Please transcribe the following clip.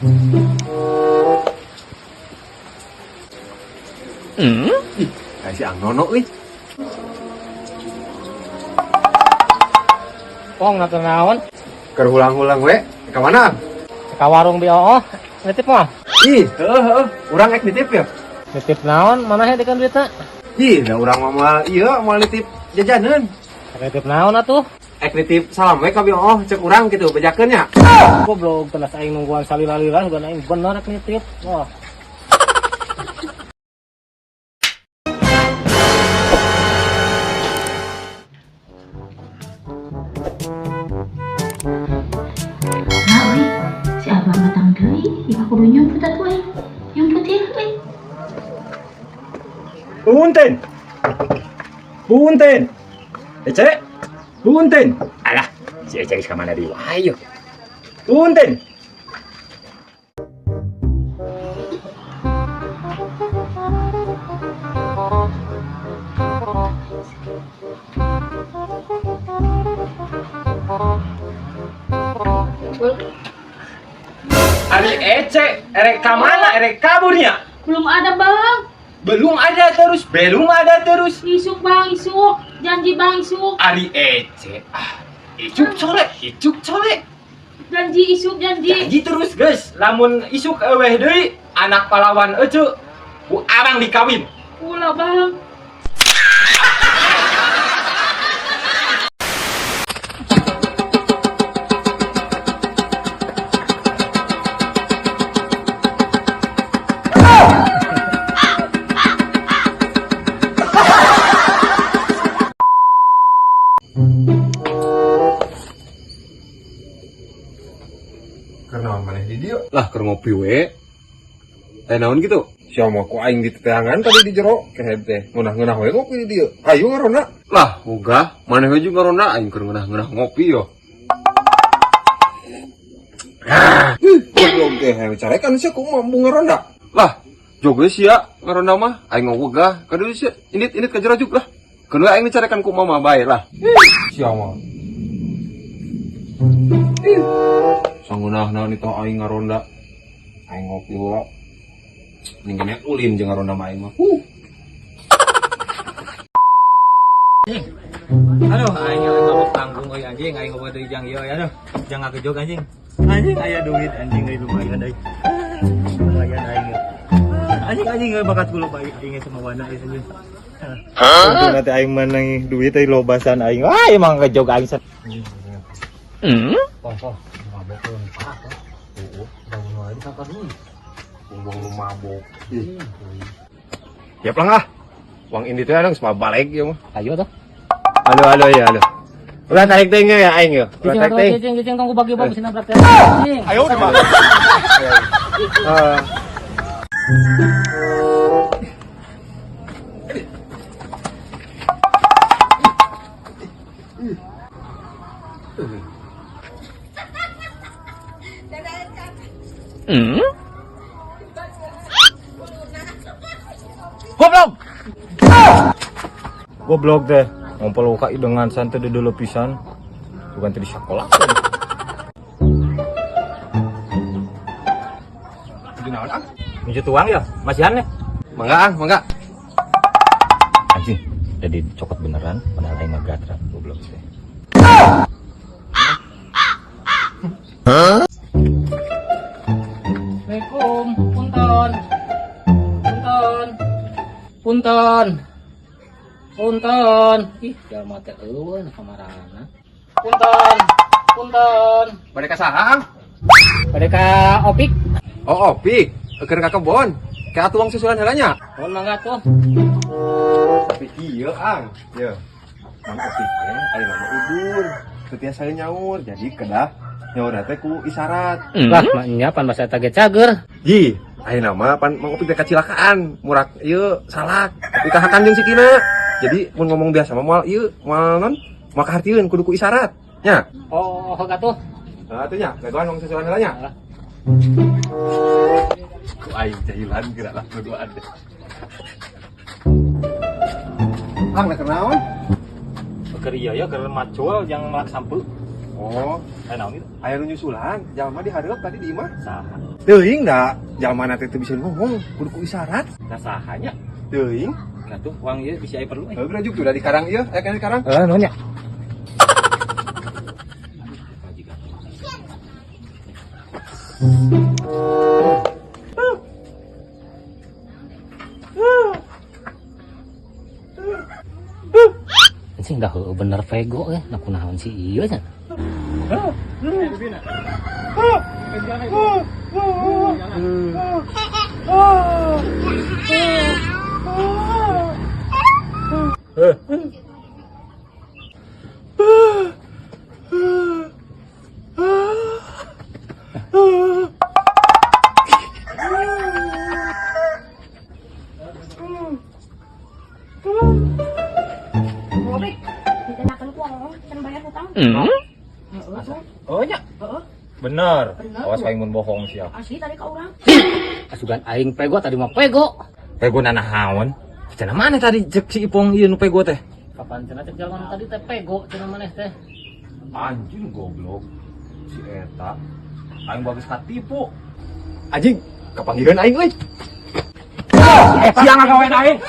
Ih, kayak si Ang Nono nih. Pong nak naon? Kerulang-ulang we. Ke mana? Ka warung BOO. Nitip moal. Ih, urang ek nitip ya. Nitip naon? Mana he dikeun duitna? Ih, da urang mah ieu moal nitip jajaneun. Nitip naon atuh? Ek nitip salam we ka BOO cek urang kitu bejakeun nya. Goblok tenas aing nungguan salila-lila juga aing bener rek nitip. Wah. Si abang datang deui, ieu kudu nyumput atuh euy. Nyumput ieu euy. Punten. Punten. Ece. Punten. Alah, si Ece geus ka mana deui? Ayo. Punten. Ari Ece, erek ka mana? Erek kaburnya? Belum ada, Bang. Belum ada terus. Isuk, Bang, isuk. Janji, Bang, isuk. Ari Ece, icuk sore. Janji, isuk, janji. Janji terus guys, lamun isuk eueuh deui anak pahlawan ece ku arang dikawin. Ulah, Bang. Karena mana di dia? Lah keur ngopi we. Naon gitu? Sia mah ku aing di teteangan tadi di jero kehe teh ngeunah-ngeunah we ngopi di dieu. Hayu ngarona. Lah, boga, maneh we juga ngarona aing keur ngeunah-ngeunah ngopi yo. Goblok teh carekan sia ku mampu ngaronda. Lah, joge sia ngaronda mah aing ngogah ka deui sia. Indit ka jerajuk lah. Keun aing dicarekan ku mama bae lah. Sia mah. Sangunah naon itu aing ngaronda. Aing ngopi heula. Ninggana ulin jeung ngaronda mah aing mah. Aduh, aing lagi mabok tanggung euy anjing, aing ngobrol deui jang ieu aduh. Jang ngagejog anjing. Anjing aya duit anjing euy lumayan euy. Lumayan aing. Anjing euy bakat kula bae aing semuana ieu anjing. Untuk nanti aing menang duit euy lobasan aing. Wah, emang ngejog aing. Mabok parah kan? Bangun lagi kakak dulu. Buang lu mabok. Siap lah. Uang ini tuh ada semua balik ya mah. Ayo tuh. Halo ya halo. Ulah tarik teh ya aing ya. Ulah tarik teh. Cing tong ku bagi-bagi sina praktek. Ayo di mana? Goblok. Goblok deh. Ngompol uka dengan santai dulu pisan. Bukan tadi sekolah. Di naon ah? Minjut uang ya? Masihan nih. Mangga. Anjing, jadi cokot beneran padahal aing mah gatra goblok teh. Assalamualaikum, punten. Ih, jalma teh eueun kamarana. Punten. Bade ka saha? Bade ka opik. Oh, opik. Keur ka kebon. Ka atuang susulan heula nya. Mohon mangga tuh. Tapi ieu ang. Ieu. Mang opik teh aya nama udur. Teu tiasa nyaur, jadi kedah nyaur teh ku isyarat. Lah, nya pan basa tage cager. Ji, aya nama pan Mang Opik teh kecelakaan, murak ieu salak, tapi kahakan jeung sikina. Jadi mun ngomong biasa mah moal ieu, moal non, moal kahartieun kudu ku isyarat. Nya. Oh, gatuh. Nah, atuh nya, gagoan wong susulan heula nya. Ku aing jahilan geura lah berduaan teh. Ang da kenaon? Keur ieu ya keur macul yang melak sampu. Oh, Naon gitu? aya nu nyusulan, jalma dihareup tadi di imah. Saha? Teuing da, jalma nanti teu bisa ngomong, kudu ku isyarat. Nah sahanya? Teuing. Katuh uang ieu bisa aya perlu. Heuh grajuk tuh da di karang ieu, aya kana di karang. Naon nya? Anjing dah bener pego ya, nak kunaon si ieu nya. Ngobek, ditenakan ku can bayar hutang. Oh nya. Bener. Awas aing mun bohong sia. Asli tadi ka urang. Asugan aing pego tadi mah pego. Pego nanahaon? Cenah mana tadi cek si Ipong ieu nu pego teh? Kapan cenah cek jalan tadi teh pego cenah maneh teh. Anjing goblok. Si eta aing bagus katipu. Anjing, kapanggiheun aing euy. Siang ngagawean aing.